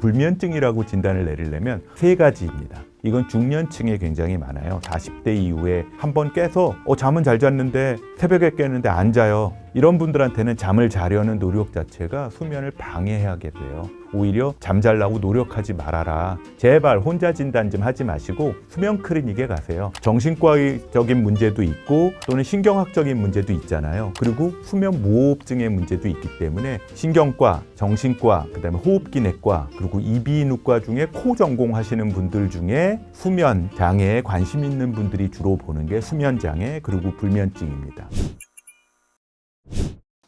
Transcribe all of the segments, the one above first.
불면증이라고 진단을 내리려면 세 가지입니다. 이건 중년층에 굉장히 많아요. 40대 이후에 한번 깨서 잠은 잘 잤는데 새벽에 깨는데 안 자요. 이런 분들한테는 잠을 자려는 노력 자체가 수면을 방해하게 돼요. 오히려 잠자려고 노력하지 말아라. 제발 혼자 진단 좀 하지 마시고 수면 클리닉에 가세요. 정신과적인 문제도 있고 또는 신경학적인 문제도 있잖아요. 그리고 수면 무호흡증의 문제도 있기 때문에 신경과, 정신과, 그다음에 호흡기내과, 그리고 이비인후과 중에 코 전공하시는 분들 중에 수면 장애에 관심 있는 분들이 주로 보는 게 수면 장애 그리고 불면증입니다.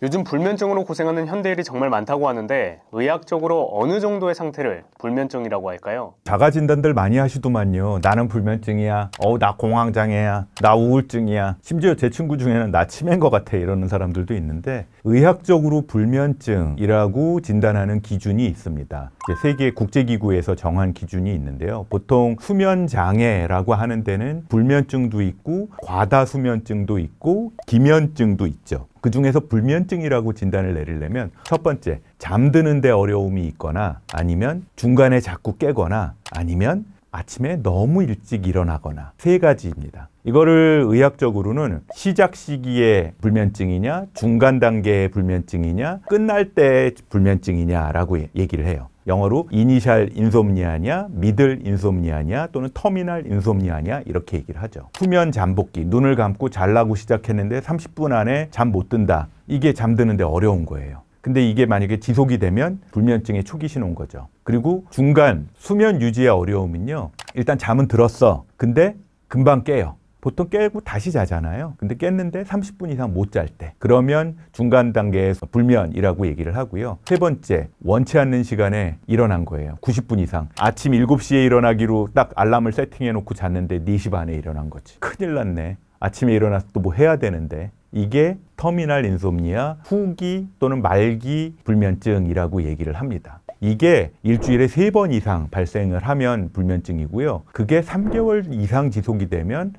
요즘 불면증으로 고생하는 현대인이 정말 많다고 하는데 의학적으로 어느 정도의 상태를 불면증이라고 할까요? 자가 진단들 많이 하시더만요. 나는 불면증이야. 나 공황장애야. 나 우울증이야. 심지어 제 친구 중에는 나 치매인 것 같아 이러는 사람들도 있는데 의학적으로 불면증이라고 진단하는 기준이 있습니다. 세계 국제기구에서 정한 기준이 있는데요. 보통 수면장애라고 하는 데는 불면증도 있고 과다수면증도 있고 기면증도 있죠. 그 중에서 불면증이라고 진단을 내리려면 첫 번째, 잠드는 데 어려움이 있거나 아니면 중간에 자꾸 깨거나 아니면 아침에 너무 일찍 일어나거나 세 가지입니다. 이거를 의학적으로는 시작 시기의 불면증이냐, 중간 단계의 불면증이냐, 끝날 때 불면증이냐라고 얘기를 해요. 영어로 이니셜 인솜니아냐, 미들 인솜니아냐 또는 터미널 인솜니아냐 이렇게 얘기를 하죠. 수면 잠복기, 눈을 감고 자려고 시작했는데 30분 안에 잠 못 든다. 이게 잠드는데 어려운 거예요. 근데 이게 만약에 지속이 되면 불면증의 초기 신호인 거죠. 그리고 중간 수면 유지의 어려움은요. 일단 잠은 들었어. 근데 금방 깨요. 보통 깨고 다시 자잖아요. 근데 깼는데 30분 이상 못 잘 때. 그러면 중간 단계에서 불면이라고 얘기를 하고요. 세 번째, 원치 않는 시간에 일어난 거예요. 90분 이상. 아침 7시에 일어나기로 딱 알람을 세팅해 놓고 잤는데 4시 반에 일어난 거지. 큰일 났네. 아침에 일어나서 또 뭐 해야 되는데. 이게 터미널 인솜니아, 후기 또는 말기 불면증이라고 얘기를 합니다. 이게 일주일에 3번 이상 발생을 하면 불면증이고요. 그게 3개월 이상 지속이 되면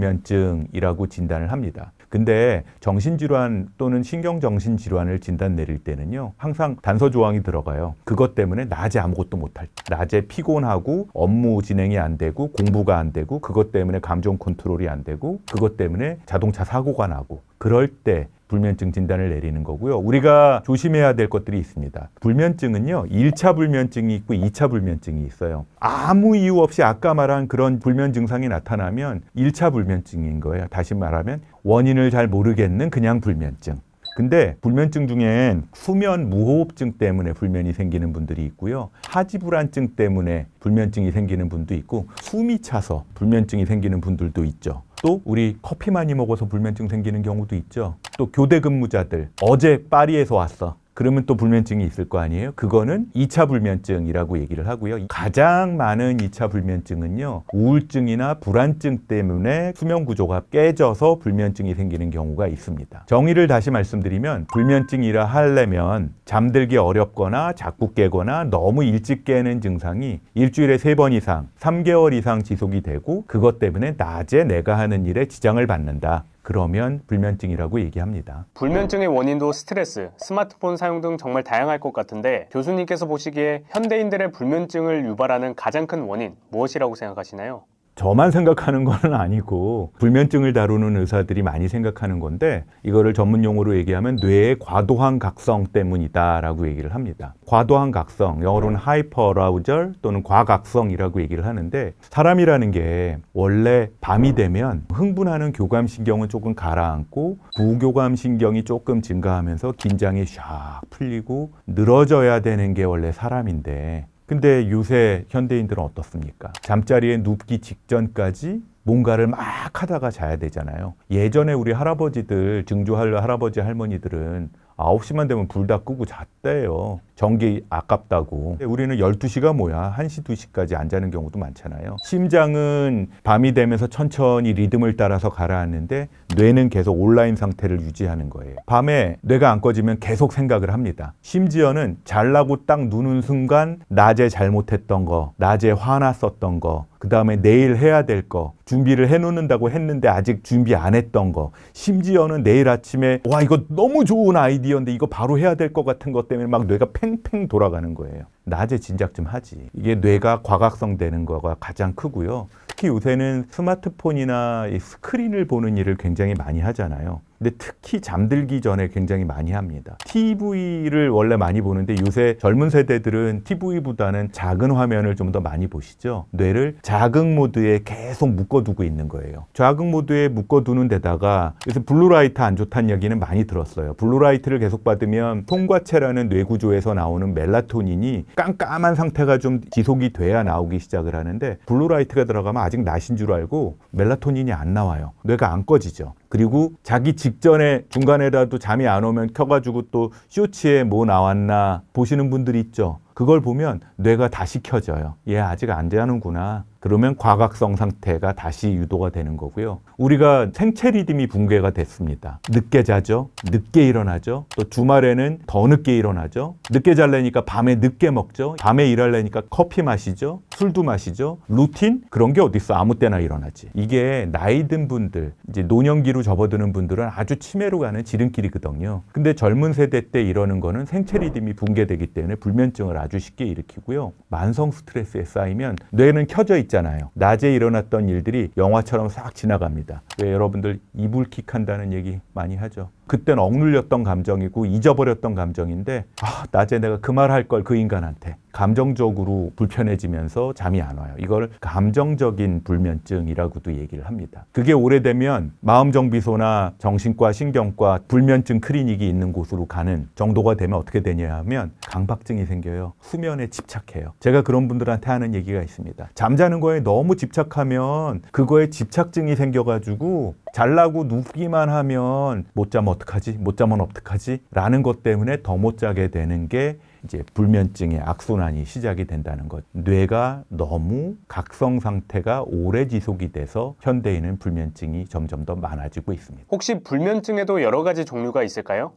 만성불면증이라고 진단을 합니다. 근데 정신질환 또는 신경정신질환을 진단 내릴 때는요. 항상 단서 조항이 들어가요. 그것 때문에 낮에 아무것도 못할 때. 낮에 피곤하고 업무 진행이 안 되고 공부가 안 되고 그것 때문에 감정 컨트롤이 안 되고 그것 때문에 자동차 사고가 나고 그럴 때 불면증 진단을 내리는 거고요. 우리가 조심해야 될 것들이 있습니다. 불면증은요. 1차 불면증이 있고 2차 불면증이 있어요. 아무 이유 없이 아까 말한 그런 불면 증상이 나타나면 1차 불면증인 거예요. 다시 말하면 원인을 잘 모르겠는 그냥 불면증. 근데 불면증 중엔 수면 무호흡증 때문에 불면이 생기는 분들이 있고요. 하지불안증 때문에 불면증이 생기는 분도 있고 숨이 차서 불면증이 생기는 분들도 있죠. 또 우리 커피 많이 먹어서 불면증 생기는 경우도 있죠. 또 교대 근무자들 어제 파리에서 왔어. 그러면 또 불면증이 있을 거 아니에요? 그거는 2차 불면증이라고 얘기를 하고요. 가장 많은 2차 불면증은요. 우울증이나 불안증 때문에 수면 구조가 깨져서 불면증이 생기는 경우가 있습니다. 정의를 다시 말씀드리면 불면증이라 하려면 잠들기 어렵거나 자꾸 깨거나 너무 일찍 깨는 증상이 일주일에 3번 이상, 3개월 이상 지속이 되고 그것 때문에 낮에 내가 하는 일에 지장을 받는다. 그러면 불면증이라고 얘기합니다. 불면증의 원인도 스트레스, 스마트폰 사용 등 정말 다양할 것 같은데 교수님께서 보시기에 현대인들의 불면증을 유발하는 가장 큰 원인 무엇이라고 생각하시나요? 저만 생각하는 건 아니고 불면증을 다루는 의사들이 많이 생각하는 건데 이거를 전문 용어로 얘기하면 뇌의 과도한 각성 때문이다라고 얘기를 합니다. 과도한 각성, 영어로는 하이퍼라우절 또는 과각성이라고 얘기를 하는데 사람이라는 게 원래 밤이 되면 흥분하는 교감신경은 조금 가라앉고 부교감신경이 조금 증가하면서 긴장이 샥 풀리고 늘어져야 되는 게 원래 사람인데 근데 요새 현대인들은 어떻습니까? 잠자리에 눕기 직전까지 뭔가를 막 하다가 자야 되잖아요. 예전에 우리 할아버지들, 증조할 할아버지 할머니들은 9시만 되면 불 다 끄고 잤대요. 전기 아깝다고. 우리는 12시가 뭐야? 1시, 2시까지 안 자는 경우도 많잖아요. 심장은 밤이 되면서 천천히 리듬을 따라서 가라앉는데 뇌는 계속 온라인 상태를 유지하는 거예요. 밤에 뇌가 안 꺼지면 계속 생각을 합니다. 심지어는 자려고 딱 누는 순간 낮에 잘못했던 거, 낮에 화났었던 거, 그 다음에 내일 해야 될 거, 준비를 해놓는다고 했는데 아직 준비 안 했던 거, 심지어는 내일 아침에 와 이거 너무 좋은 아이디어인데 이거 바로 해야 될 것 같은 것 때문에 막 뇌가 팽 팽팽 돌아가는 거예요. 낮에 진작 좀 하지. 이게 뇌가 과각성되는 거가 가장 크고요. 특히 요새는 스마트폰이나 이 스크린을 보는 일을 굉장히 많이 하잖아요. 근데 특히 잠들기 전에 굉장히 많이 합니다. TV를 원래 많이 보는데 요새 젊은 세대들은 TV보다는 작은 화면을 좀 더 많이 보시죠. 뇌를 자극 모드에 계속 묶어두고 있는 거예요. 자극 모드에 묶어두는 데다가 그래서 블루라이트 안 좋다는 얘기는 많이 들었어요. 블루라이트를 계속 받으면 송과체라는 뇌 구조에서 나오는 멜라토닌이 깜깜한 상태가 좀 지속이 돼야 나오기 시작을 하는데 블루라이트가 들어가면 아직 낮인 줄 알고 멜라토닌이 안 나와요. 뇌가 안 꺼지죠. 그리고 자기 직전에 중간에라도 잠이 안 오면 켜가지고 또 쇼츠에 뭐 나왔나 보시는 분들이 있죠. 그걸 보면 뇌가 다시 켜져요. 얘 아직 안 자는구나. 그러면 과각성 상태가 다시 유도가 되는 거고요. 우리가 생체 리듬이 붕괴가 됐습니다. 늦게 자죠. 늦게 일어나죠. 또 주말에는 더 늦게 일어나죠. 늦게 자려니까 밤에 늦게 먹죠. 밤에 일하려니까 커피 마시죠. 술도 마시죠. 루틴? 그런 게 어딨어. 아무 때나 일어나지. 이게 나이 든 분들, 이제 노년기로 접어드는 분들은 아주 치매로 가는 지름길이거든요. 근데 젊은 세대 때 이러는 거는 생체 리듬이 붕괴되기 때문에 불면증을 아주 쉽게 일으키고요. 만성 스트레스에 쌓이면 뇌는 켜져 있잖아요. 낮에 일어났던 일들이 영화처럼 싹 지나갑니다. 왜 여러분들 이불킥 한다는 얘기 많이 하죠. 그때는 억눌렸던 감정이고 잊어버렸던 감정인데 낮에 내가 그 말 할 걸 그 인간한테 감정적으로 불편해지면서 잠이 안 와요. 이걸 감정적인 불면증이라고도 얘기를 합니다. 그게 오래되면 마음정비소나 정신과, 신경과 불면증 클리닉이 있는 곳으로 가는 정도가 되면 어떻게 되냐 하면 강박증이 생겨요. 수면에 집착해요. 제가 그런 분들한테 하는 얘기가 있습니다. 잠자는 거에 너무 집착하면 그거에 집착증이 생겨가지고 잘라고 눕기만 하면 못 자면 어떡하지? 못 자면 어떡하지? 라는 것 때문에 더 못 자게 되는 게 이제 불면증의 악순환이 시작이 된다는 것. 뇌가 너무 각성 상태가 오래 지속이 돼서 현대인은 불면증이 점점 더 많아지고 있습니다. 혹시 불면증에도 여러 가지 종류가 있을까요?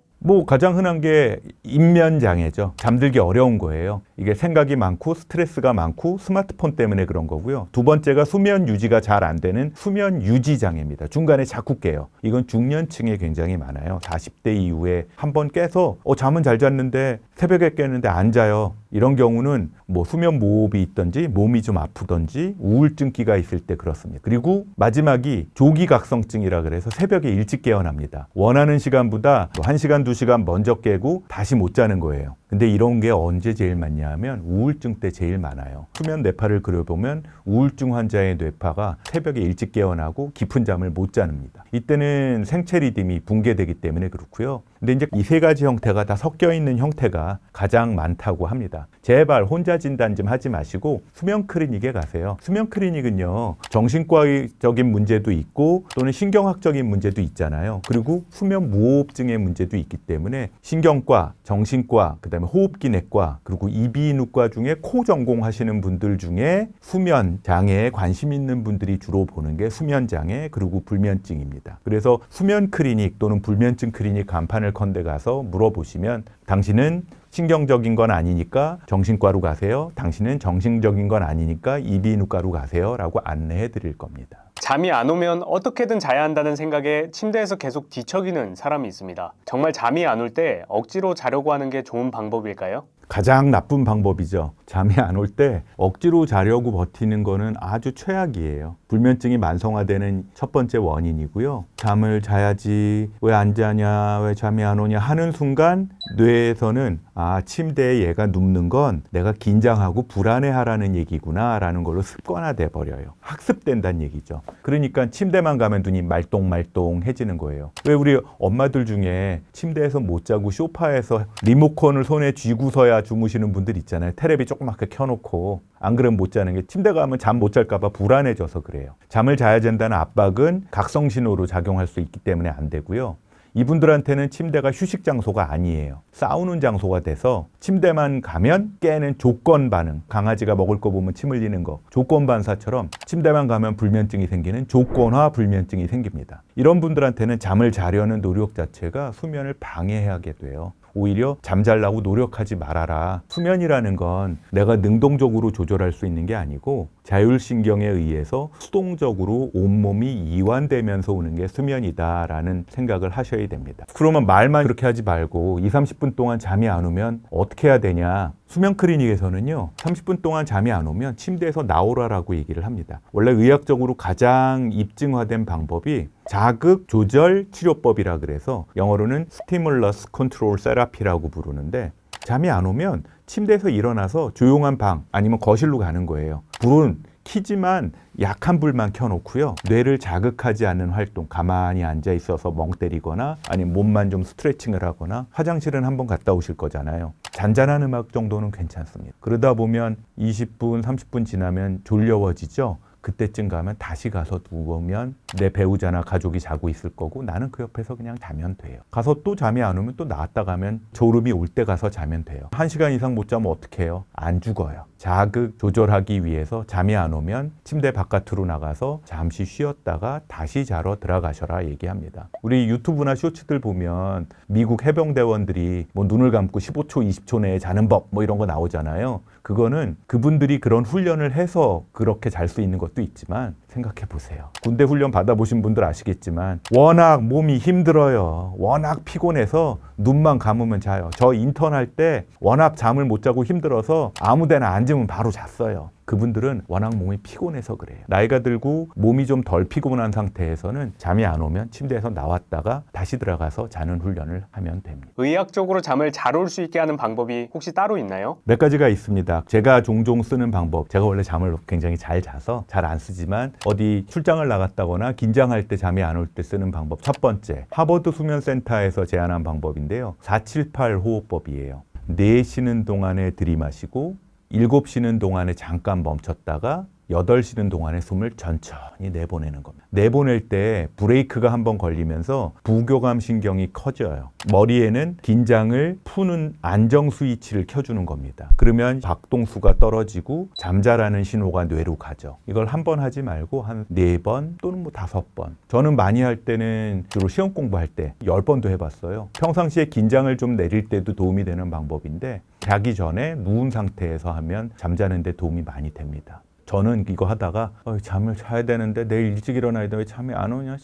가장 흔한 게 입면장애죠. 잠들기 어려운 거예요. 이게 생각이 많고 스트레스가 많고 스마트폰 때문에 그런 거고요. 두 번째가 수면 유지가 잘 안 되는 수면 유지 장애입니다. 중간에 자꾸 깨요. 이건 중년층에 굉장히 많아요. 40대 이후에 한번 깨서 잠은 잘 잤는데 새벽에 깨는데 안 자요. 이런 경우는 수면 무호흡이 있든지 몸이 좀 아프든지 우울증기가 있을 때 그렇습니다. 그리고 마지막이 조기각성증이라 그래서 새벽에 일찍 깨어납니다. 원하는 시간보다 1시간, 2시간 먼저 깨고 다시 못 자는 거예요. 근데 이런 게 언제 제일 많냐 하면 우울증 때 제일 많아요. 수면 뇌파를 그려보면 우울증 환자의 뇌파가 새벽에 일찍 깨어나고 깊은 잠을 못 자릅니다. 이때는 생체 리듬이 붕괴되기 때문에 그렇고요. 근데 이제 이 세 가지 형태가 다 섞여 있는 형태가 가장 많다고 합니다. 제발 혼자 진단 좀 하지 마시고 수면 클리닉에 가세요. 수면 클리닉은요, 정신과적인 문제도 있고 또는 신경학적인 문제도 있잖아요. 그리고 수면 무호흡증의 문제도 있기 때문에 신경과, 정신과, 그다음에 호흡기내과, 그리고 이비인후과 중에 코 전공하시는 분들 중에 수면 장애에 관심 있는 분들이 주로 보는 게 수면 장애 그리고 불면증입니다. 그래서 수면 클리닉 또는 불면증 클리닉 간판을 컨대 가서 물어보시면 당신은 신경적인 건 아니니까 정신과로 가세요. 당신은 정신적인 건 아니니까 이비인후과로 가세요. 라고 안내해 드릴 겁니다. 잠이 안 오면 어떻게든 자야 한다는 생각에 침대에서 계속 뒤척이는 사람이 있습니다. 정말 잠이 안 올 때 억지로 자려고 하는 게 좋은 방법일까요? 가장 나쁜 방법이죠. 잠이 안 올 때 억지로 자려고 버티는 거는 아주 최악이에요. 불면증이 만성화되는 첫 번째 원인이고요. 잠을 자야지, 왜 안 자냐, 왜 잠이 안 오냐 하는 순간 뇌에서는 침대에 얘가 눕는 건 내가 긴장하고 불안해하라는 얘기구나 라는 걸로 습관화돼 버려요. 학습된다는 얘기죠. 그러니까 침대만 가면 눈이 말똥말똥해지는 거예요. 왜 우리 엄마들 중에 침대에서 못 자고 소파에서 리모컨을 손에 쥐고서야 주무시는 분들 있잖아요. 테레비 조그맣게 켜놓고. 안 그러면 못 자는 게 침대 가면 잠 못 잘까 봐 불안해져서 그래요. 잠을 자야 된다는 압박은 각성신호로 작용할 수 있기 때문에 안 되고요. 이분들한테는 침대가 휴식 장소가 아니에요. 싸우는 장소가 돼서 침대만 가면 깨는 조건 반응. 강아지가 먹을 거 보면 침 흘리는 거. 조건 반사처럼 침대만 가면 불면증이 생기는 조건화 불면증이 생깁니다. 이런 분들한테는 잠을 자려는 노력 자체가 수면을 방해하게 돼요. 오히려 잠자려고 노력하지 말아라. 수면이라는 건 내가 능동적으로 조절할 수 있는 게 아니고 자율신경에 의해서 수동적으로 온몸이 이완되면서 오는 게 수면이다라는 생각을 하셔야 됩니다. 그러면 말만 그렇게 하지 말고 2, 30분 동안 잠이 안 오면 어떻게 해야 되냐? 수면 클리닉에서는요, 30분 동안 잠이 안 오면 침대에서 나오라라고 얘기를 합니다. 원래 의학적으로 가장 입증화된 방법이 자극 조절 치료법이라 그래서 영어로는 스티뮬러스 컨트롤 세라피라고 부르는데, 잠이 안 오면 침대에서 일어나서 조용한 방 아니면 거실로 가는 거예요. 불은 켜지만 약한 불만 켜놓고요. 뇌를 자극하지 않는 활동, 가만히 앉아 있어서 멍 때리거나 아니면 몸만 좀 스트레칭을 하거나, 화장실은 한번 갔다 오실 거잖아요. 잔잔한 음악 정도는 괜찮습니다. 그러다 보면 20분, 30분 지나면 졸려워지죠. 그때쯤 가면 다시 가서 누우면 내 배우자나 가족이 자고 있을 거고 나는 그 옆에서 그냥 자면 돼요. 가서 또 잠이 안 오면 또 나왔다 가면 졸음이 올 때 가서 자면 돼요. 1시간 이상 못 자면 어떻게 해요? 안 죽어요. 자극 조절하기 위해서 잠이 안 오면 침대 바깥으로 나가서 잠시 쉬었다가 다시 자러 들어가셔라 얘기합니다. 우리 유튜브나 쇼츠들 보면 미국 해병대원들이 뭐 눈을 감고 15초, 20초 내에 자는 법 뭐 이런 거 나오잖아요. 그거는 그분들이 그런 훈련을 해서 그렇게 잘 수 있는 것도 있지만, 생각해 보세요. 군대 훈련 받아보신 분들 아시겠지만 워낙 몸이 힘들어요. 워낙 피곤해서 눈만 감으면 자요. 저 인턴 할 때 워낙 잠을 못 자고 힘들어서 아무 데나 앉으면 바로 잤어요. 그분들은 워낙 몸이 피곤해서 그래요. 나이가 들고 몸이 좀 덜 피곤한 상태에서는 잠이 안 오면 침대에서 나왔다가 다시 들어가서 자는 훈련을 하면 됩니다. 의학적으로 잠을 잘 올 수 있게 하는 방법이 혹시 따로 있나요? 몇 가지가 있습니다. 제가 종종 쓰는 방법, 제가 원래 잠을 굉장히 잘 자서 잘 안 쓰지만 어디 출장을 나갔다거나 긴장할 때 잠이 안 올 때 쓰는 방법. 첫 번째, 하버드 수면센터에서 제안한 방법인데요. 478 호흡법이에요. 4 쉬는 동안에 들이마시고 7 쉬는 동안에 잠깐 멈췄다가 8 쉬는 동안에 숨을 천천히 내보내는 겁니다. 내보낼 때 브레이크가 한번 걸리면서 부교감 신경이 커져요. 머리에는 긴장을 푸는 안정 스위치를 켜주는 겁니다. 그러면 박동수가 떨어지고 잠자라는 신호가 뇌로 가죠. 이걸 한 번 하지 말고 한 4번 또는 뭐 5번. 저는 많이 할 때는 주로 시험 공부할 때 10번도 해봤어요. 평상시에 긴장을 좀 내릴 때도 도움이 되는 방법인데, 자기 전에 누운 상태에서 하면 잠자는 데 도움이 많이 됩니다. 저는 이거 하다가 잠을 자야 되는데 내일 일찍 일어나야 되는데 왜 잠이 안 오냐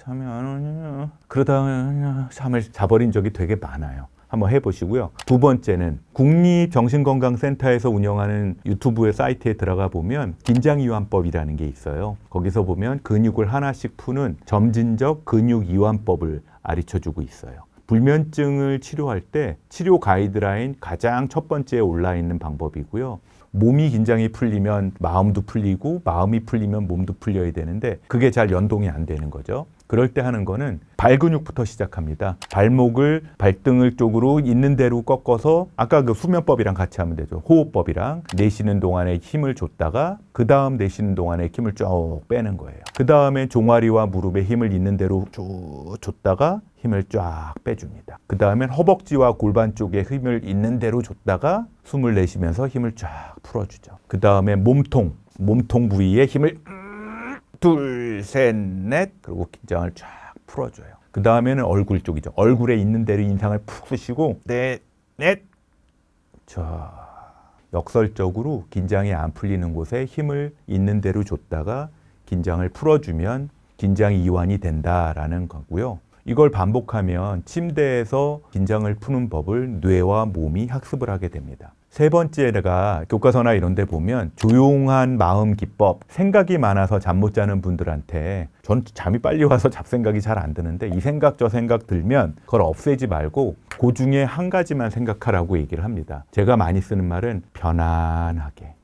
그러다가 잠을 자버린 적이 되게 많아요. 한번 해보시고요. 두 번째는 국립정신건강센터에서 운영하는 유튜브의 사이트에 들어가 보면 긴장이완법이라는 게 있어요. 거기서 보면 근육을 하나씩 푸는 점진적 근육이완법을 가르쳐주고 있어요. 불면증을 치료할 때 치료 가이드라인 가장 첫 번째에 올라 있는 방법이고요. 몸이 긴장이 풀리면 마음도 풀리고 마음이 풀리면 몸도 풀려야 되는데 그게 잘 연동이 안 되는 거죠. 그럴 때 하는 거는 발근육부터 시작합니다. 발목을 발등을 쪽으로 있는 대로 꺾어서 아까 그 수면법이랑 같이 하면 되죠. 호흡법이랑 내쉬는 동안에 힘을 줬다가 그 다음 내쉬는 동안에 힘을 쭉 빼는 거예요. 그 다음에 종아리와 무릎에 힘을 있는 대로 쭉 줬다가 힘을 쫙 빼줍니다. 그 다음엔 허벅지와 골반 쪽에 힘을 있는 대로 줬다가 숨을 내쉬면서 힘을 쫙 풀어주죠. 그 다음에 몸통 부위에 힘을 둘, 셋, 넷 그리고 긴장을 쫙 풀어줘요. 그 다음에는 얼굴 쪽이죠. 얼굴에 있는 대로 인상을 푹 쓰시고 넷, 자, 역설적으로 긴장이 안 풀리는 곳에 힘을 있는 대로 줬다가 긴장을 풀어주면 긴장이 이완이 된다라는 거고요. 이걸 반복하면 침대에서 긴장을 푸는 법을 뇌와 몸이 학습을 하게 됩니다. 세 번째가 교과서나 이런 데 보면 조용한 마음 기법, 생각이 많아서 잠 못 자는 분들한테 전 잠이 빨리 와서 잡생각이 잘 안 드는데 이 생각 저 생각 들면 그걸 없애지 말고 그 중에 한 가지만 생각하라고 얘기를 합니다. 제가 많이 쓰는 말은 편안하게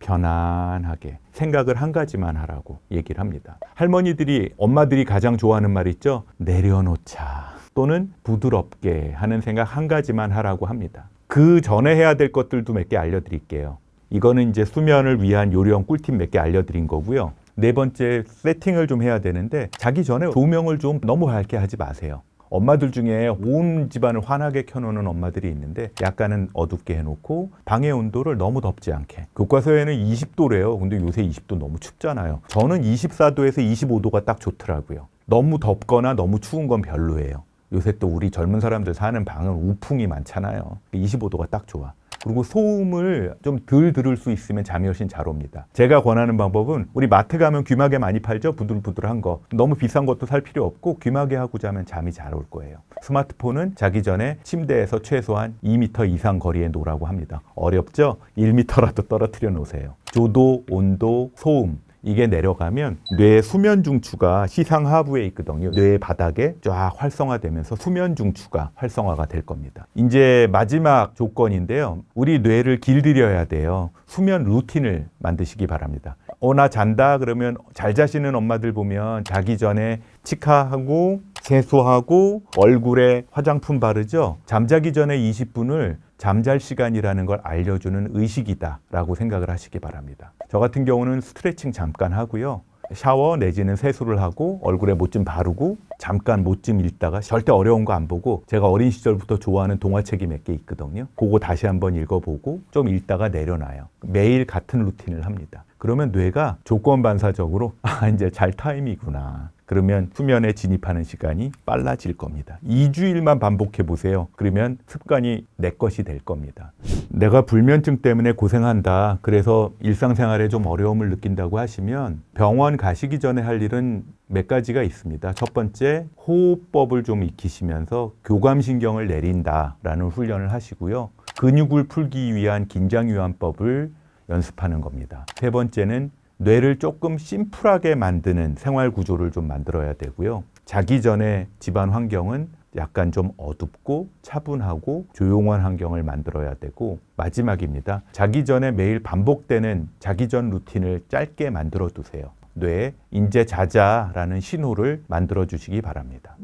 생각을 한 가지만 하라고 얘기를 합니다. 할머니들이, 엄마들이 가장 좋아하는 말 있죠? 내려놓자 또는 부드럽게 하는 생각 한 가지만 하라고 합니다. 그 전에 해야 될 것들도 몇 개 알려드릴게요. 이거는 이제 수면을 위한 요령 꿀팁 몇 개 알려드린 거고요. 네 번째, 세팅을 좀 해야 되는데 자기 전에 조명을 좀 너무 밝게 하지 마세요. 엄마들 중에 온 집안을 환하게 켜놓는 엄마들이 있는데 약간은 어둡게 해놓고 방의 온도를 너무 덥지 않게. 교과서에는 20도래요. 근데 요새 20도 너무 춥잖아요. 저는 24도에서 25도가 딱 좋더라고요. 너무 덥거나 너무 추운 건 별로예요. 요새 또 우리 젊은 사람들 사는 방은 우풍이 많잖아요. 25도가 딱 좋아. 그리고 소음을 좀 덜 들을 수 있으면 잠이 훨씬 잘 옵니다. 제가 권하는 방법은 우리 마트 가면 귀마개 많이 팔죠? 부들부들한 거. 너무 비싼 것도 살 필요 없고 귀마개 하고 자면 잠이 잘 올 거예요. 스마트폰은 자기 전에 침대에서 최소한 2m 이상 거리에 놓으라고 합니다. 어렵죠? 1m라도 떨어뜨려 놓으세요. 조도, 온도, 소음 이게 내려가면 뇌의 수면 중추가 시상 하부에 있거든요. 뇌의 바닥에 쫙 활성화되면서 수면 중추가 활성화가 될 겁니다. 이제 마지막 조건인데요. 우리 뇌를 길들여야 돼요. 수면 루틴을 만드시기 바랍니다. 나 잔다 그러면 잘 자시는 엄마들 보면 자기 전에 치카하고 세수하고 얼굴에 화장품 바르죠. 잠자기 전에 20분을 잠잘 시간이라는 걸 알려주는 의식이다라고 생각을 하시기 바랍니다. 저 같은 경우는 스트레칭 잠깐 하고요. 샤워 내지는 세수를 하고 얼굴에 못 좀 바르고 잠깐 못 좀 읽다가 절대 어려운 거 안 보고 제가 어린 시절부터 좋아하는 동화책이 몇 개 있거든요. 그거 다시 한번 읽어보고 좀 읽다가 내려놔요. 매일 같은 루틴을 합니다. 그러면 뇌가 조건 반사적으로 이제 잘 타임이구나. 그러면 수면에 진입하는 시간이 빨라질 겁니다. 2주일만 반복해 보세요. 그러면 습관이 내 것이 될 겁니다. 내가 불면증 때문에 고생한다. 그래서 일상생활에 좀 어려움을 느낀다고 하시면 병원 가시기 전에 할 일은 몇 가지가 있습니다. 첫 번째, 호흡법을 좀 익히시면서 교감신경을 내린다라는 훈련을 하시고요. 근육을 풀기 위한 긴장유연법을 연습하는 겁니다. 세 번째는 뇌를 조금 심플하게 만드는 생활 구조를 좀 만들어야 되고요. 자기 전에 집안 환경은 약간 좀 어둡고 차분하고 조용한 환경을 만들어야 되고, 마지막입니다. 자기 전에 매일 반복되는 자기 전 루틴을 짧게 만들어 두세요. 뇌에 이제 자자라는 신호를 만들어 주시기 바랍니다.